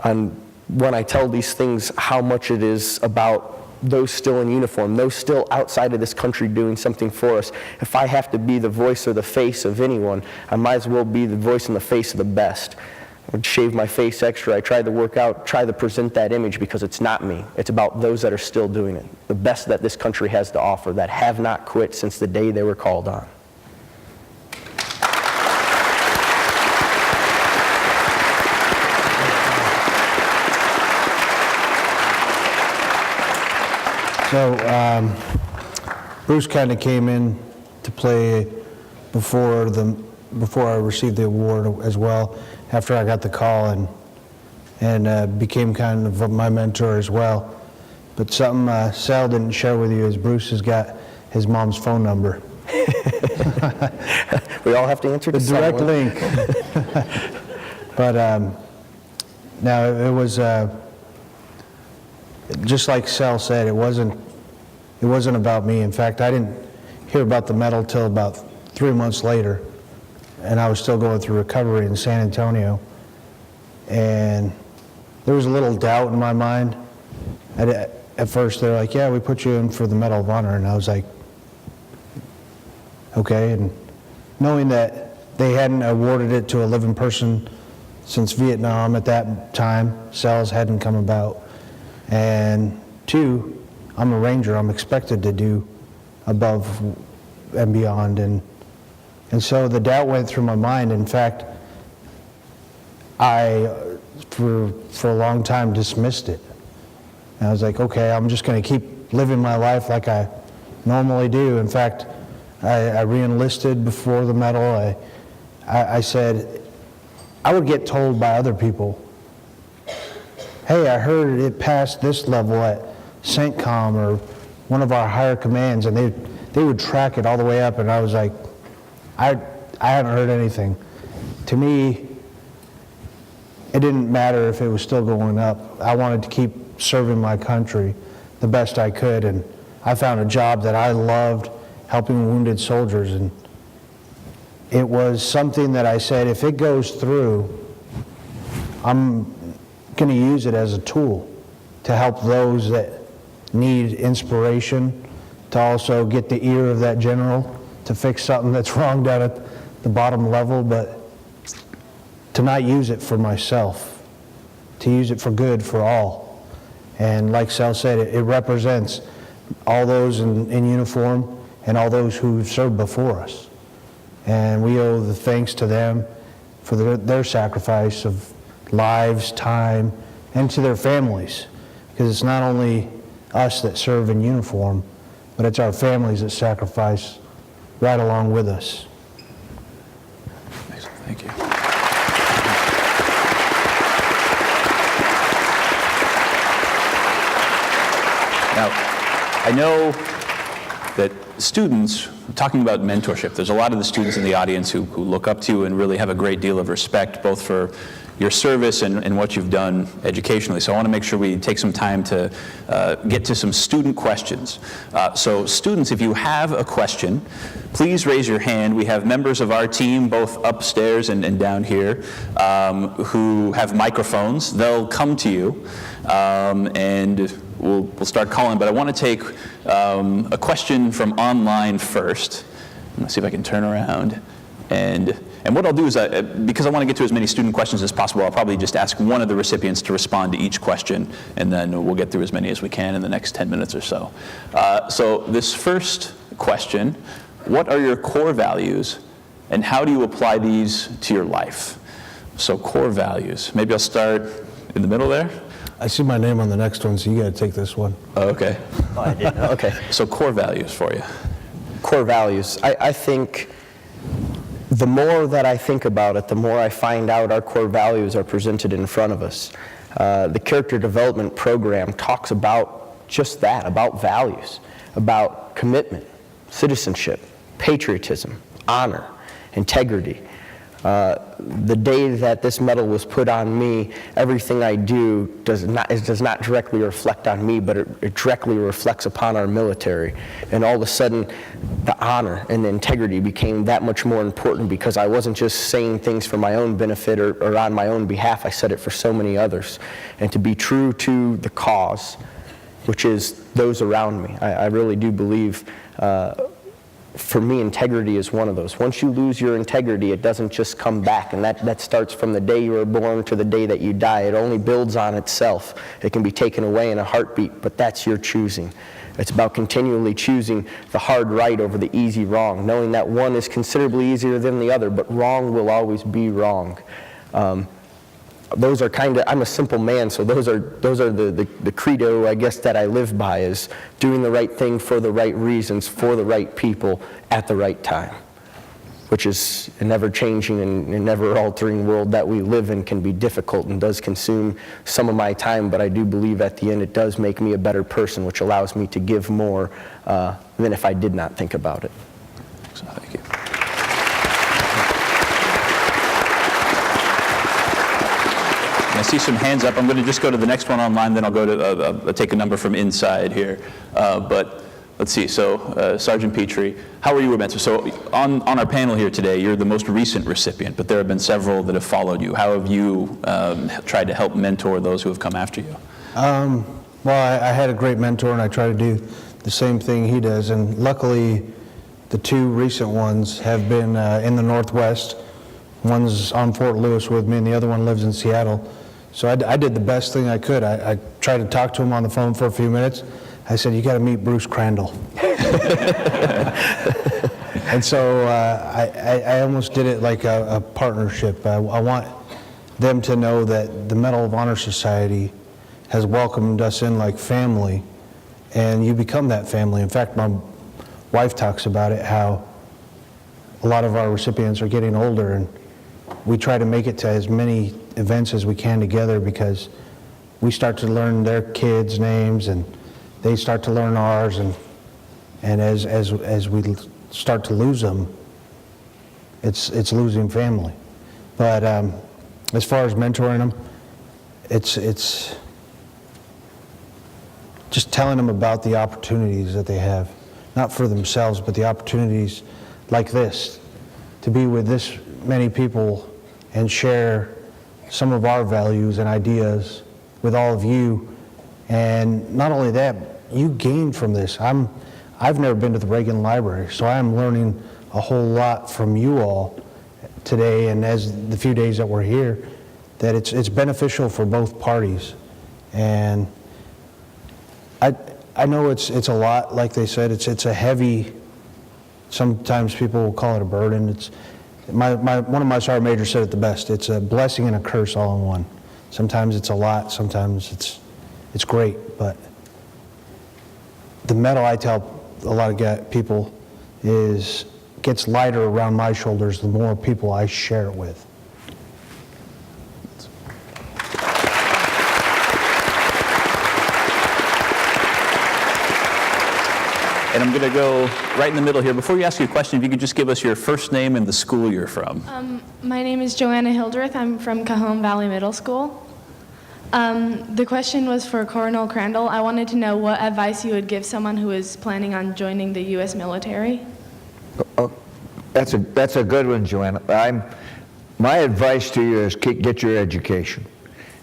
And when I tell these things, how much it is about those still in uniform, those still outside of this country doing something for us. If I have to be the voice or the face of anyone, I might as well be the voice and the face of the best. I would shave my face extra. I try to work out, try to present that image, because it's not me. It's about those that are still doing it, the best that this country has to offer, that have not quit since the day they were called on. So Bruce kind of came in to play before I received the award as well, after I got the call, and became kind of my mentor as well. But something Sal didn't share with you is Bruce has got his mom's phone number. We all have to answer to The direct someone. link. But now it was just like Sal said. It wasn't about me. In fact, he hear about the medal till about 3 months later, and I was still going through recovery in San Antonio. And there was a little doubt in my mind. At first, they're like, yeah, we put you in for the Medal of Honor. And I was like, okay. And knowing that they hadn't awarded it to a living person since Vietnam at that time, cells hadn't come about. And 2, I'm a Ranger. I'm expected to do above and beyond. And so the doubt went through my mind. In fact, I, for a long time, dismissed it. And I was like, okay, I'm just going to keep living my life like I normally do. In fact, I re-enlisted before the medal. I said, I would get told by other people, hey, I heard it passed this level at CENTCOM or one of our higher commands, and they would track it all the way up, and I was like, I haven't heard anything. To me, it didn't matter if it was still going up. I wanted to keep serving my country the best I could, and I found a job that I loved, helping wounded soldiers, and it was something that I said, if it goes through, I'm going to use it as a tool to help those that need inspiration, to also get the ear of that general, to fix something that's wrong down at the bottom level, but to not use it for myself, to use it for good for all. And like Sal said, it represents all those in uniform and all those who've served before us. And we owe the thanks to them for their sacrifice of lives, time, and to their families. Because it's not only us that serve in uniform, but it's our families that sacrifice right along with us. Thank you. Now, I know that students, talking about mentorship, there's a lot of the students in the audience who look up to you and really have a great deal of respect, both for your service and what you've done educationally. So I want to make sure we take some time to get to some student questions. So students, if you have a question, please raise your hand. We have members of our team, both upstairs and down here, who have microphones. They'll come to you, and we'll start calling. But I want to take a question from online first. Let's see if I can turn around. And what I'll do is, because I want to get to as many student questions as possible, I'll probably just ask one of the recipients to respond to each question, and then we'll get through as many as we can in the next 10 minutes or so. So this first question, what are your core values, and how do you apply these to your life? So core values. Maybe I'll start in the middle there. I see my name on the next one, so you got to take this one. Oh, okay. Oh, I didn't know. Okay. So core values for you. Core values. I think the more that I think about it, the more I find out our core values are presented in front of us. The character development program talks about just that, about values, about commitment, citizenship, patriotism, honor, integrity. The day that this medal was put on me, everything I do does not directly reflect on me, but it directly reflects upon our military. And all of a sudden, the honor and the integrity became that much more important, because I wasn't just saying things for my own benefit or on my own behalf. I said it for so many others. And to be true to the cause, which is those around me. I really do believe for me, integrity is one of those. Once you lose your integrity, it doesn't just come back, and that starts from the day you were born to the day that you die. It only builds on itself. It can be taken away in a heartbeat, but that's your choosing. It's about continually choosing the hard right over the easy wrong, knowing that one is considerably easier than the other, but wrong will always be wrong. Those are I'm a simple man, so those are the credo, I guess, that I live by, is doing the right thing for the right reasons, for the right people, at the right time, which is an ever-changing and never-altering world that we live in. Can be difficult and does consume some of my time, but I do believe at the end it does make me a better person, which allows me to give more than if I did not think about it. So, thank you. I see some hands up. I'm going to just go to the next one online, then I'll go to take a number from inside here. But let's see, so Sergeant Petrie, how were you a mentor? So on our panel here today, you're the most recent recipient, but there have been several that have followed you. How have you tried to help mentor those who have come after you? Well, I had a great mentor, and I try to do the same thing he does. And luckily, the two recent ones have been in the Northwest. One's on Fort Lewis with me, and the other one lives in Seattle. So I did the best thing I could. I tried to talk to him on the phone for a few minutes. I said, "You got to meet Bruce Crandall." And so I almost did it like a partnership. I want them to know that the Medal of Honor Society has welcomed us in like family, and you become that family. In fact, my wife talks about it, how a lot of our recipients are getting older, and we try to make it to as many events as we can together, because we start to learn their kids' names, and they start to learn ours, and as we start to lose them, it's losing family. But as far as mentoring them, it's just telling them about the opportunities that they have, not for themselves, but the opportunities like this, to be with this many people and share some of our values and ideas with all of you. And not only that, you gain from this. I've never been to the Reagan Library, so I'm learning a whole lot from you all today, and as the few days that we're here, that it's beneficial for both parties. And I know it's a lot, like they said, it's a heavy, sometimes people will call it a burden. It's one of my sergeant majors said it the best. It's a blessing and a curse all in one. Sometimes it's a lot, sometimes it's great, but the medal, I tell a lot of people, gets lighter around my shoulders the more people I share it with. And I'm going to go right in the middle here. Before you ask your question, if you could just give us your first name and the school you're from. My name is Joanna Hildreth. I'm from Cajon Valley Middle School. The question was for Colonel Crandall. I wanted to know what advice you would give someone who is planning on joining the U.S. military. Oh, that's a good one, Joanna. My advice to you is get your education.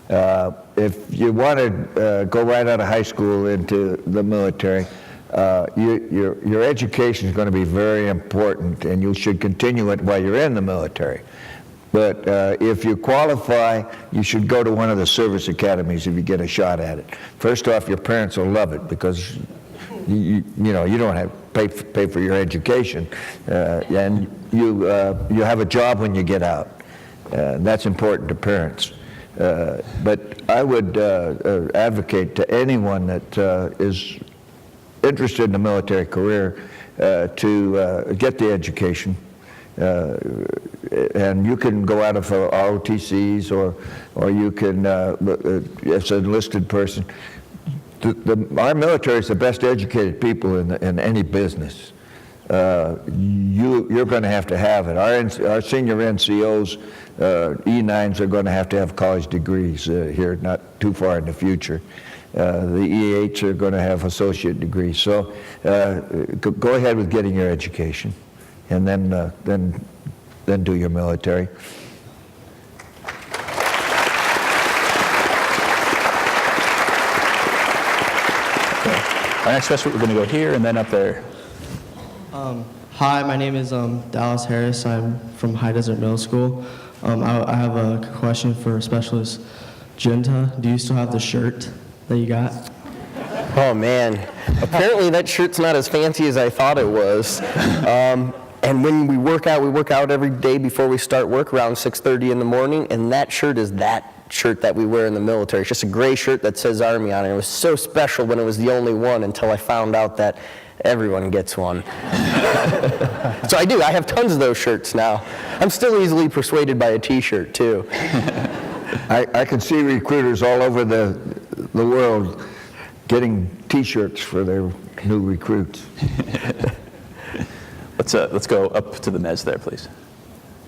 If you want to go right out of high school into the military, your education is going to be very important, and you should continue it while you're in the military. But if you qualify, you should go to one of the service academies if you get a shot at it. First off, your parents will love it, because you don't have to pay for your education, and you have a job when you get out. That's important to parents. But I would advocate to anyone that is interested in a military career to get the education. And you can go out of ROTCs, or you can, as an enlisted person. Our military is the best educated people in any business. You're going to have it. Our senior NCOs, E9s, are going to have college degrees here, not too far in the future. The E8s are going to have associate degrees. So go ahead with getting your education, and then do your military. Our next question, we're going to go here and then up there. Hi, my name is Dallas Harris. I'm from High Desert Middle School. I have a question for Specialist Junta. Do you still have the shirt that you got? Oh man, apparently that shirt's not as fancy as I thought it was. And when we work out every day before we start work around 6:30 in the morning, and that shirt is that shirt that we wear in the military. It's just a gray shirt that says Army on it. It was so special when it was the only one, until I found out that everyone gets one. So I have tons of those shirts now. I'm still easily persuaded by a t-shirt too. I can see recruiters all over the world getting t-shirts for their new recruits. Let's go up to the mez there, please.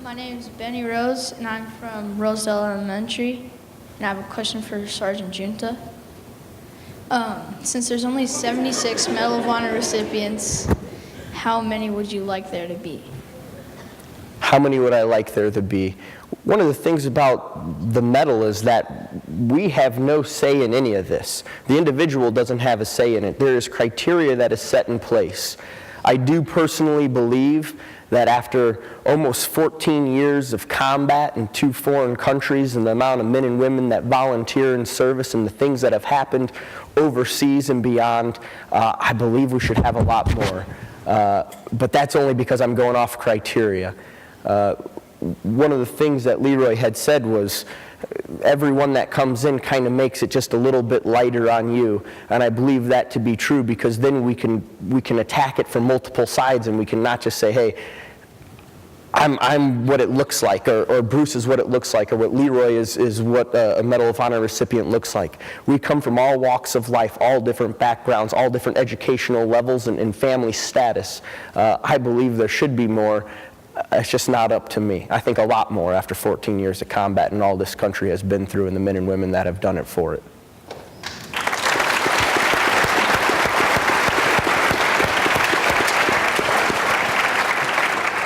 My name is Benny Rose, and I'm from Rosedale Elementary, and I have a question for Sergeant Junta. Since there's only 76 Medal of Honor recipients, how many would you like there to be? How many would I like there to be? One of the things about the medal is that we have no say in any of this. The individual doesn't have a say in it. There is criteria that is set in place. I do personally believe that after almost 14 years of combat in 2 foreign countries and the amount of men and women that volunteer in service and the things that have happened overseas and beyond, I believe we should have a lot more. But that's only because I'm going off criteria. One of the things that Leroy had said was everyone that comes in kind of makes it just a little bit lighter on you, and I believe that to be true, because then we can attack it from multiple sides, and we can not just say, hey, I'm what it looks like, or Bruce is what it looks like, or what Leroy is what a Medal of Honor recipient looks like. We come from all walks of life, all different backgrounds, all different educational levels and family status. I believe there should be more. It's just not up to me. I think a lot more after 14 years of combat and all this country has been through, and the men and women that have done it for it.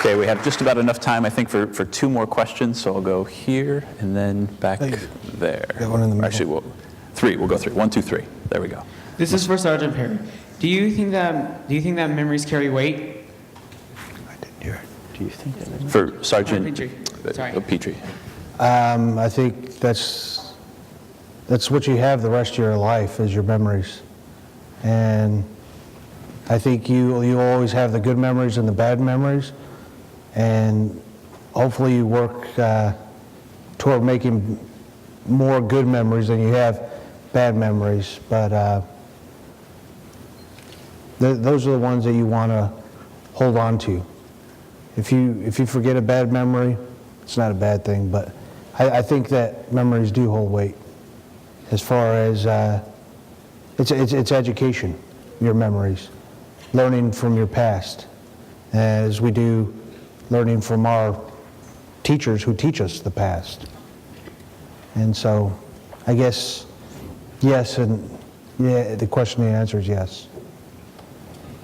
Okay, we have just about enough time, I think, for 2 more questions, so I'll go here and then back there. got one in the middle. Actually, 3. We'll go 3. 1, 2, 3. There we go. This is for Sergeant Perry. Do you think that memories carry weight? Do you think that? For Sergeant Petrie. Sorry. Petrie. I think that's what you have the rest of your life is your memories. And I think you always have the good memories and the bad memories. And hopefully you work toward making more good memories than you have bad memories. But those are the ones that you want to hold on to. If you forget a bad memory, it's not a bad thing, but I think that memories do hold weight. As far as it's education, your memories, learning from your past, as we do learning from our teachers who teach us the past. And so, I guess yes, and yeah, the question, the answer is yes.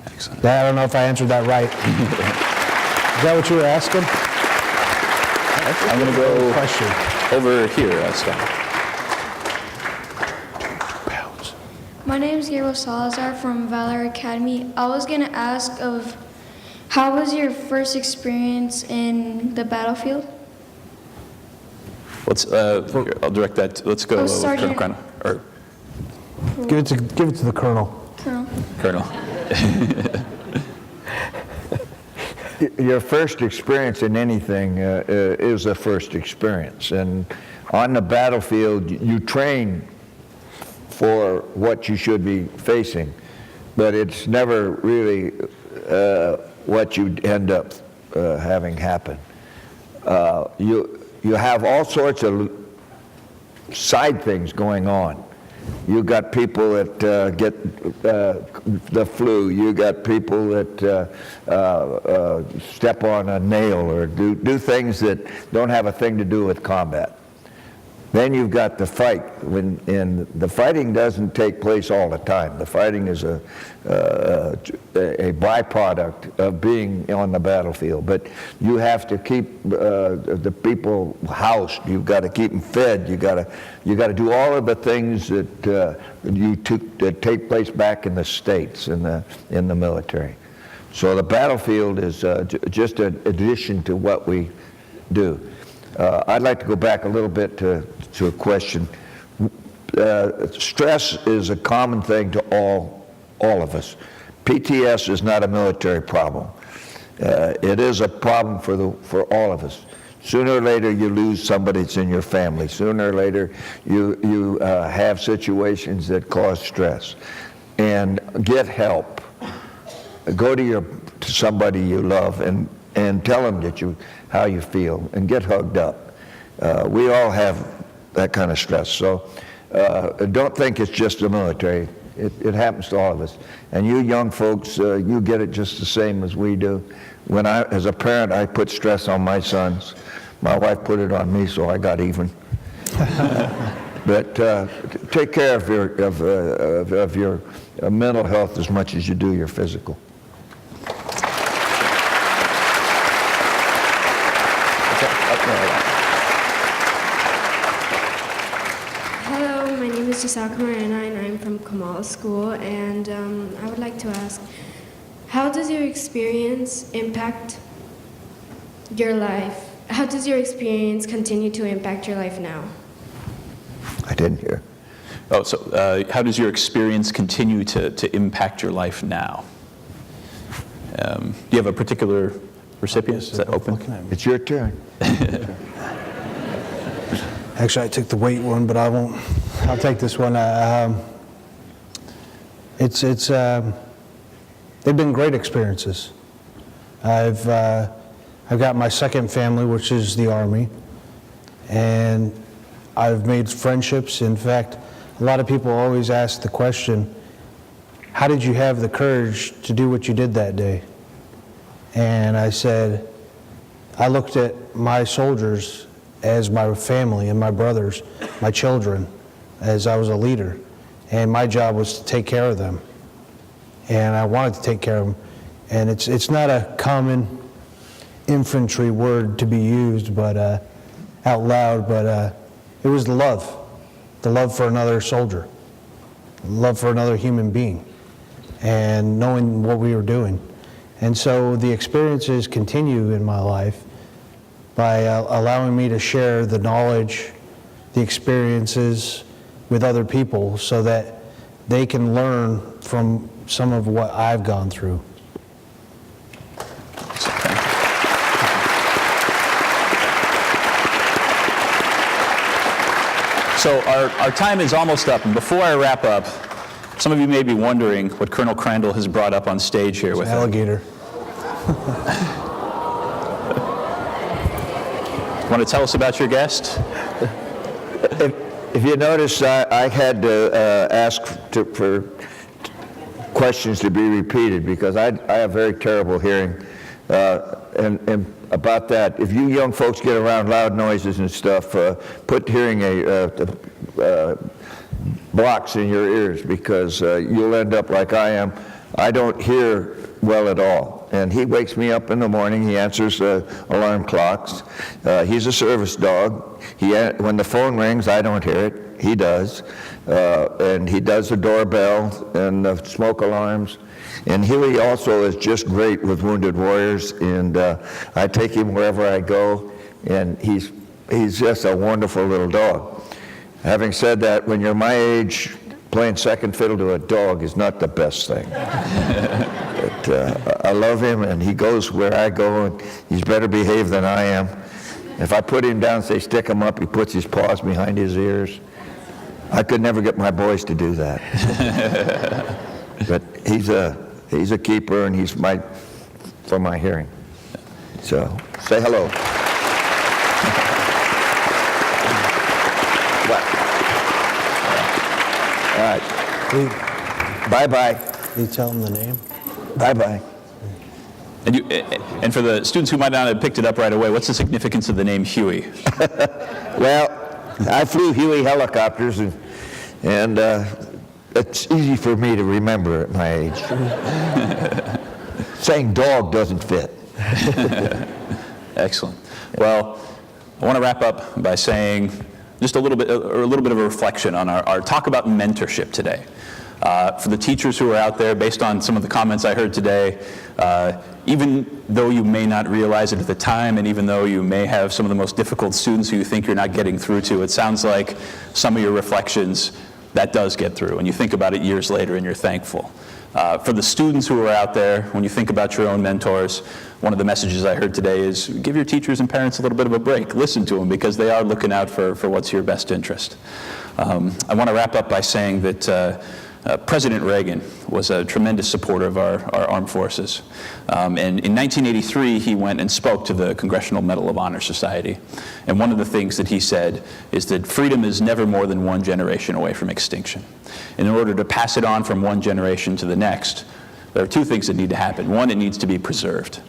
Excellent. I don't know if I answered that right. Is that what you were asking? I'm going to go Question. over here, Scott. My name is Gabriel Salazar from Valor Academy. I was going to ask of how was your first experience in the battlefield? Let's. I'll direct that. Let's go, Sergeant. Colonel Crandall, or Give it to the colonel. Colonel. Your first experience in anything is a first experience. And on the battlefield, you train for what you should be facing, but it's never really what you end up having happen. You have all sorts of side things going on. You got people that get the flu. You got people that step on a nail or do things that don't have a thing to do with combat. Then you've got the fight, and the fighting doesn't take place all the time. The fighting is a byproduct of being on the battlefield. But you have to keep the people housed. You've got to keep them fed. You got to do all of the things that take place back in the States in the military. So the battlefield is just an addition to what we do. I'd like to go back a little bit to a question. Stress is a common thing to all of us. PTS is not a military problem. It is a problem for all of us. Sooner or later, you lose somebody that's in your family. Sooner or later, you have situations that cause stress. And get help. Go to somebody you love and tell them how you feel, and get hugged up. We all have that kind of stress. So don't think it's just the military. It happens to all of us. And you young folks, you get it just the same as we do. As a parent, I put stress on my sons. My wife put it on me, so I got even. But take care of your mental health as much as you do your physical. Hello, my name is Jisaka Marina and I'm from Kamal School, and I would like to ask, how does your experience impact your life? How does your experience continue to impact your life now? I didn't hear. Oh, so how does your experience continue to impact your life now? Do you have a particular recipient? Is that open? It's your turn. Actually, I took the weight one, but I won't. I'll take this one. They've been great experiences. I've got my second family, which is the Army, and I've made friendships. In fact, a lot of people always ask the question, how did you have the courage to do what you did that day? And I said, I looked at my soldiers as my family and my brothers, my children, as I was a leader. And my job was to take care of them. And I wanted to take care of them. And it's not a common infantry word to be used, but out loud, but it was the love for another soldier, love for another human being, and knowing what we were doing. And so the experiences continue in my life by allowing me to share the knowledge, the experiences with other people so that they can learn from some of what I've gone through. So our time is almost up, and before I wrap up, some of you may be wondering what Colonel Crandall has brought up on stage here with him. Alligator. Want to tell us about your guest? If you notice, I had to ask for questions to be repeated because I have very terrible hearing. And about that, if you young folks get around loud noises and stuff, put hearing blocks in your ears because you'll end up like I am. I don't hear well at all. And he wakes me up in the morning. He answers alarm clocks. He's a service dog. When the phone rings, I don't hear it. He does. And he does the doorbell and the smoke alarms. And Huey also is just great with wounded warriors. And I take him wherever I go. And he's just a wonderful little dog. Having said that, when you're my age, playing second fiddle to a dog is not the best thing. But I love him, and he goes where I go, and he's better behaved than I am. If I put him down and say stick him up, he puts his paws behind his ears. I could never get my boys to do that. But he's a keeper, and he's for my hearing. So say hello. All right. Bye-bye. Can you tell them the name? Bye-bye. And for the students who might not have picked it up right away, what's the significance of the name Huey? Well, I flew Huey helicopters, and it's easy for me to remember at my age. Saying dog doesn't fit. Excellent. Well, I want to wrap up by saying just a little bit of a reflection on our talk about mentorship today. For the teachers who are out there, based on some of the comments I heard today, even though you may not realize it at the time, and even though you may have some of the most difficult students who you think you're not getting through to, it sounds like some of your reflections, that does get through, and you think about it years later and you're thankful. For the students who are out there, when you think about your own mentors, one of the messages I heard today is give your teachers and parents a little bit of a break. Listen to them because they are looking out for what's your best interest. I want to wrap up by saying that President Reagan was a tremendous supporter of our armed forces. And in 1983, he went and spoke to the Congressional Medal of Honor Society. And one of the things that he said is that freedom is never more than one generation away from extinction. And in order to pass it on from one generation to the next, there are two things that need to happen. One, it needs to be preserved.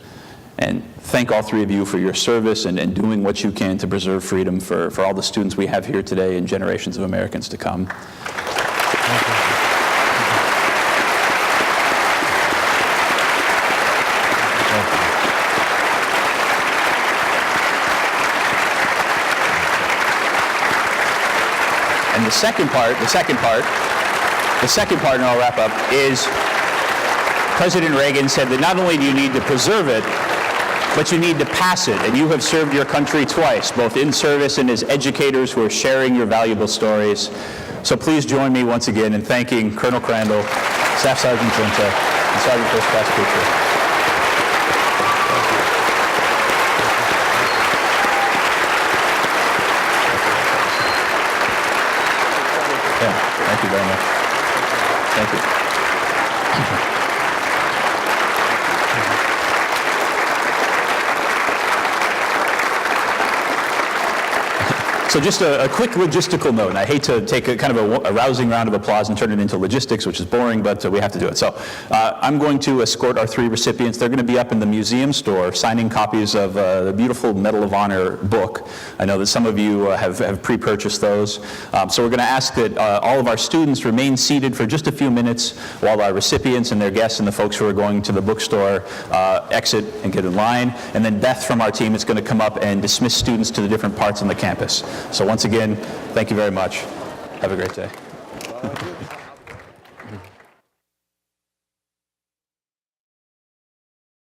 And thank all three of you for your service and doing what you can to preserve freedom for all the students we have here today and generations of Americans to come. And the second part, and I'll wrap up, is President Reagan said that not only do you need to preserve it, but you need to pass it. And you have served your country twice, both in service and as educators who are sharing your valuable stories. So please join me once again in thanking Colonel Crandall, Staff Sergeant Junta, and Sergeant First Class Cooper. Thank you very much. Thank you. So just a quick logistical note, and I hate to take a kind of a rousing round of applause and turn it into logistics, which is boring, but we have to do it. So I'm going to escort our three recipients. They're going to be up in the museum store signing copies of the beautiful Medal of Honor book. I know that some of you have pre-purchased those. So we're going to ask that all of our students remain seated for just a few minutes while our recipients and their guests and the folks who are going to the bookstore exit and get in line. And then Beth from our team is going to come up and dismiss students to the different parts on the campus. So once again, thank you very much. Have a great day.